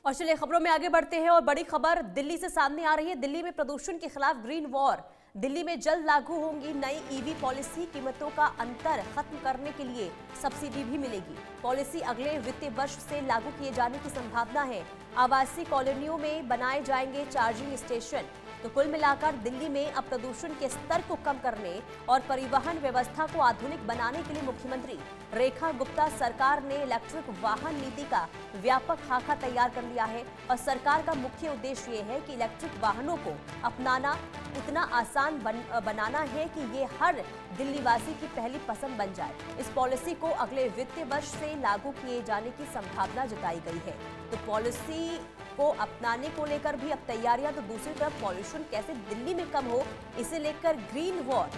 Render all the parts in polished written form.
और चलिए खबरों में आगे बढ़ते हैं और बड़ी खबर दिल्ली से सामने आ रही है। दिल्ली में प्रदूषण के खिलाफ ग्रीन वॉर। दिल्ली में जल्द लागू होंगी नई ईवी पॉलिसी। कीमतों का अंतर खत्म करने के लिए सब्सिडी भी मिलेगी। पॉलिसी अगले वित्तीय वर्ष से लागू किए जाने की संभावना है। आवासीय कॉलोनियों में बनाए जाएंगे चार्जिंग स्टेशन। तो कुल मिलाकर दिल्ली में अब प्रदूषण के स्तर को कम करने और परिवहन व्यवस्था को आधुनिक बनाने के लिए मुख्यमंत्री रेखा गुप्ता सरकार ने इलेक्ट्रिक वाहन नीति का व्यापक खाका तैयार कर लिया है। और सरकार का मुख्य उद्देश्य ये है कि इलेक्ट्रिक वाहनों को अपनाना इतना आसान बनाना है कि ये हर दिल्ली वासी की पहली पसंद बन जाए। इस पॉलिसी को अगले वित्तीय वर्ष से लागू किए जाने की संभावना जताई गई है। तो पॉलिसी को अपनाने को लेकर भी अब तैयारियां, तो दूसरी तरफ पॉल्यूशन कैसे दिल्ली में कम हो, इसे लेकर ग्रीन वॉर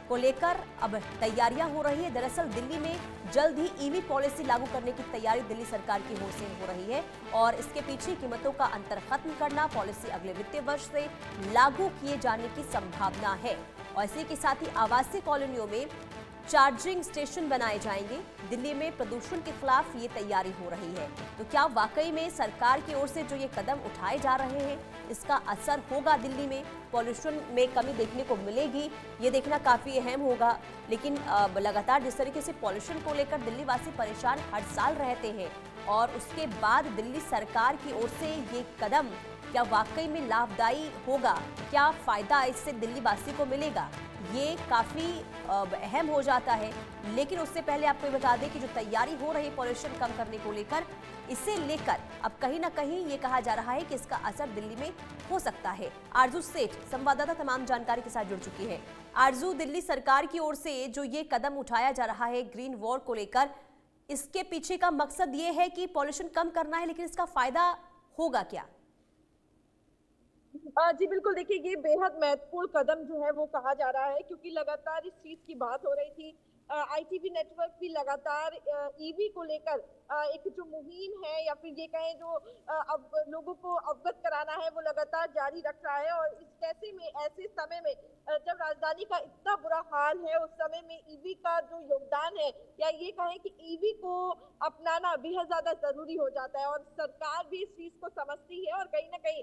को लेकर अब तैयारियां हो रही है। दरअसल दिल्ली में जल्द ही ईवी पॉलिसी लागू करने की तैयारी दिल्ली सरकार की ओर से हो रही है और इसके पीछे कीमतों का अंतर खत्म करना पॉलिसी अगले वित्तीय वर्ष से लागू किए जाने की संभावना है। और इसी के साथ ही आवासीय कॉलोनियों में चार्जिंग स्टेशन बनाए जाएंगे। दिल्ली में प्रदूषण के खिलाफ ये तैयारी हो रही है। तो क्या वाकई में सरकार की ओर से जो ये कदम उठाए जा रहे हैं इसका असर होगा? दिल्ली में पॉल्यूशन में कमी देखने को मिलेगी, ये देखना काफी अहम होगा। लेकिन लगातार जिस तरीके से पॉल्यूशन को लेकर दिल्ली वासी परेशान हर साल रहते हैं और उसके बाद दिल्ली सरकार की ओर से ये कदम क्या वाकई में लाभदायी होगा, क्या फायदा इससे दिल्ली वासी को मिलेगा, ये काफी अहम हो जाता है। लेकिन उससे पहले आपको बता दें कि जो तैयारी हो रही है पॉल्यूशन कम करने को लेकर, इसे लेकर अब कहीं ना कहीं ये कहा जा रहा है कि इसका असर दिल्ली में हो सकता है। आरजू सेठ संवाददाता तमाम जानकारी के साथ जुड़ चुकी है। आरजू, दिल्ली सरकार की ओर से जो ये कदम उठाया जा रहा है ग्रीन वॉर को लेकर, इसके पीछे का मकसद ये है कि पॉल्यूशन कम करना है, लेकिन इसका फायदा होगा क्या? जी बिल्कुल, देखिए ये बेहद महत्वपूर्ण कदम जो है वो कहा जा रहा है, क्योंकि लगातार इस चीज की बात हो रही थी। आईटीबी नेटवर्क भी लगातार ईवी को लेकर एक जो मुहिम है या फिर ये कहें जो अब लोगों को अवगत कराना है वो लगातार जारी रख रहा है। और इस ऐसे समय में जब राजधानी का इतना बुरा हाल है, उस समय में ईवी का जो योगदान है या ये कहें कि ईवी को अपनाना बेहद ज्यादा जरूरी हो जाता है। और सरकार भी इस चीज को समझती है और कहीं ना कहीं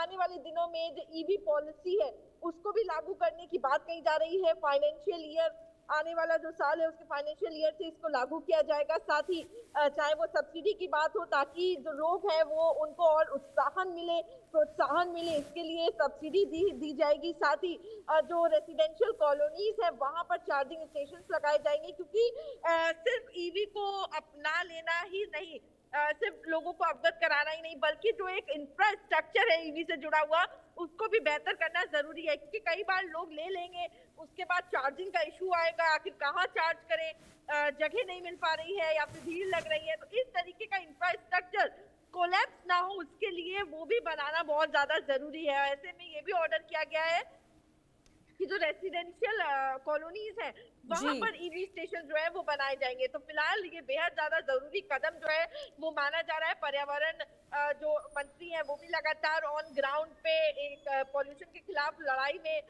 आने वाले दिनों में जो ईवी पॉलिसी है उसको भी लागू करने की बात कही जा रही है। फाइनेंशियल ईयर आने वाला जो साल है उसके फाइनेंशियल ईयर से इसको लागू किया जाएगा। साथ ही चाहे वो सब्सिडी की बात हो, ताकि जो लोग हैं वो उनको और प्रोत्साहन मिले, इसके लिए सब्सिडी दी जाएगी। साथ ही जो रेसिडेंशियल कॉलोनीज है वहां पर चार्जिंग स्टेशन लगाए जाएंगे, क्योंकि सिर्फ ईवी को अपना लेना ही नहीं, सिर्फ लोगों को अवगत कराना ही नहीं, बल्कि जो एक इंफ्रास्ट्रक्चर है ईवी से जुड़ा हुआ उसको भी बेहतर करना जरूरी है। क्योंकि कई बार लोग ले लेंगे, उसके बाद चार्जिंग का इशू आएगा, आखिर कहाँ चार्ज करें, जगह नहीं मिल पा रही है या फिर भीड़ लग रही है। तो इस तरीके का इंफ्रास्ट्रक्चर कोलैप्स ना हो, उसके लिए वो भी बनाना बहुत ज्यादा जरूरी है। ऐसे में ये भी ऑर्डर किया गया है कि जो रेसिडेंशियल कॉलोनीज है वहां पर ईवी स्टेशन जो है वो बनाए जाएंगे। तो फिलहाल ये बेहद ज्यादा जरूरी कदम जो है वो माना जा रहा है। पर्यावरण जो मंत्री हैं वो भी लगातार ऑन ग्राउंड पे एक पॉल्यूशन के खिलाफ लड़ाई में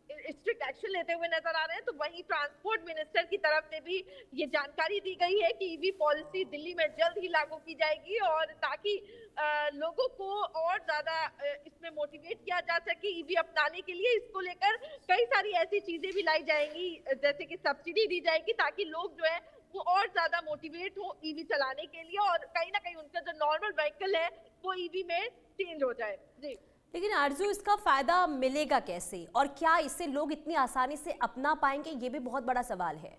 स्ट्रिक्ट एक्शन लेते हुए नजर आ रहे हैं। तो वहीं ट्रांसपोर्ट मिनिस्टर की तरफ से भी ये जानकारी दी गई है कि ईवी पॉलिसी दिल्ली में जल्द ही लागू की जाएगी, और ताकि लोगों को और ज्यादा इसमें मोटिवेट किया जा सके ईवी अपनाने के लिए। इसको लेकर कई सारी ऐसी चीजें भी लाई जाएंगी, जैसे कि सब्सिडी दी जाएगी, ताकि लोग जो है वो और ज्यादा मोटिवेट हो ईवी चलाने के लिए, और कहीं ना कहीं उनका जो नॉर्मल व्हीकल है वो ईवी में चेंज हो जाए। जी, लेकिन आरजू, इसका फायदा मिलेगा कैसे और क्या इससे लोग इतनी आसानी से अपना पाएंगे, ये भी बहुत बड़ा सवाल है।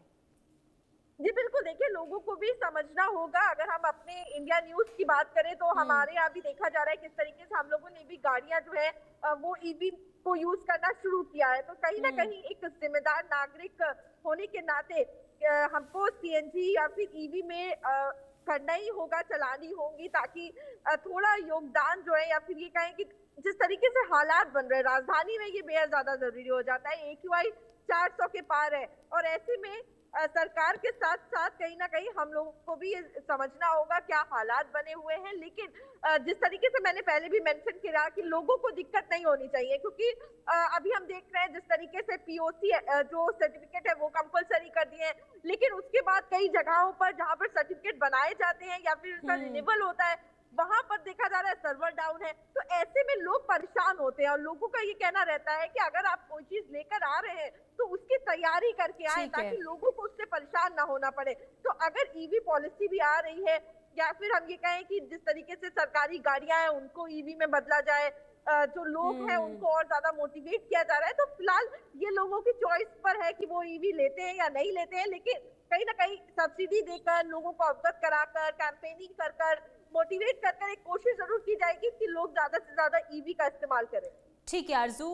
जी बिल्कुल, देखिए लोगों को भी समझना होगा। अगर हम अपने इंडिया न्यूज की बात करें तो हमारे यहाँ भी देखा जा रहा है किस तरीके से हम लोगों ने भी गाड़ियां जो है वो ईवी को यूज करना शुरू किया है। तो कहीं ना कहीं एक जिम्मेदार नागरिक होने के नाते हमको सीएनजी या फिर ईवी में करना ही होगा, चलानी होंगी, ताकि थोड़ा योगदान जो है, या फिर ये कहें कि जिस तरीके से हालात बन रहे हैं राजधानी में, ये बेहद ज्यादा जरूरी हो जाता है। AQI 400 के पार है, और ऐसे में सरकार के साथ साथ कहीं ना कहीं हम लोगों को भी ये समझना होगा क्या हालात बने हुए हैं। लेकिन जिस तरीके से मैंने पहले भी मेंशन किया कि लोगों को दिक्कत नहीं होनी चाहिए, क्योंकि अभी हम देख रहे हैं जिस तरीके से POC जो सर्टिफिकेट है वो कंपलसरी कर दिए हैं, लेकिन उसके बाद कई जगहों पर जहां पर सर्टिफिकेट बनाए जाते हैं या फिर उसका रिन्यूअल होता है वहां पर देखा जा रहा है सर्वर डाउन है। तो ऐसे में लोग परेशान होते हैं और लोगों का ये कहना रहता है कि अगर आप कोई चीज लेकर आ रहे हैं तो उसकी तैयारी करके आए ठीक है। ताकि लोगों को उससे परेशान ना होना पड़े। तो अगर ईवी पॉलिसी भी आ रही है या फिर हम ये कहें कि जिस तरीके से सरकारी गाड़ियां हैं उनको ईवी में बदला जाए, जो लोग हैं उनको और ज्यादा मोटिवेट किया जा रहा है, तो फिलहाल ये लोगों की चॉइस पर है कि वो ईवी लेते हैं या नहीं लेते हैं। लेकिन कहीं ना कहीं सब्सिडी देकर लोगों को अवगत कराकर कैंपेनिंग कर कर मोटिवेट कर कर एक कोशिश जरूर की जाएगी कि लोग ज्यादा से ज्यादा ईवी का इस्तेमाल करें। ठीक है आरजू,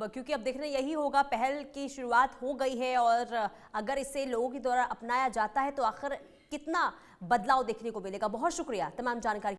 क्योंकि अब देखना यही होगा, पहल की शुरुआत हो गई है और अगर इसे लोगों के द्वारा अपनाया जाता है तो आखिर कितना बदलाव देखने को मिलेगा। बहुत शुक्रिया तमाम जानकारी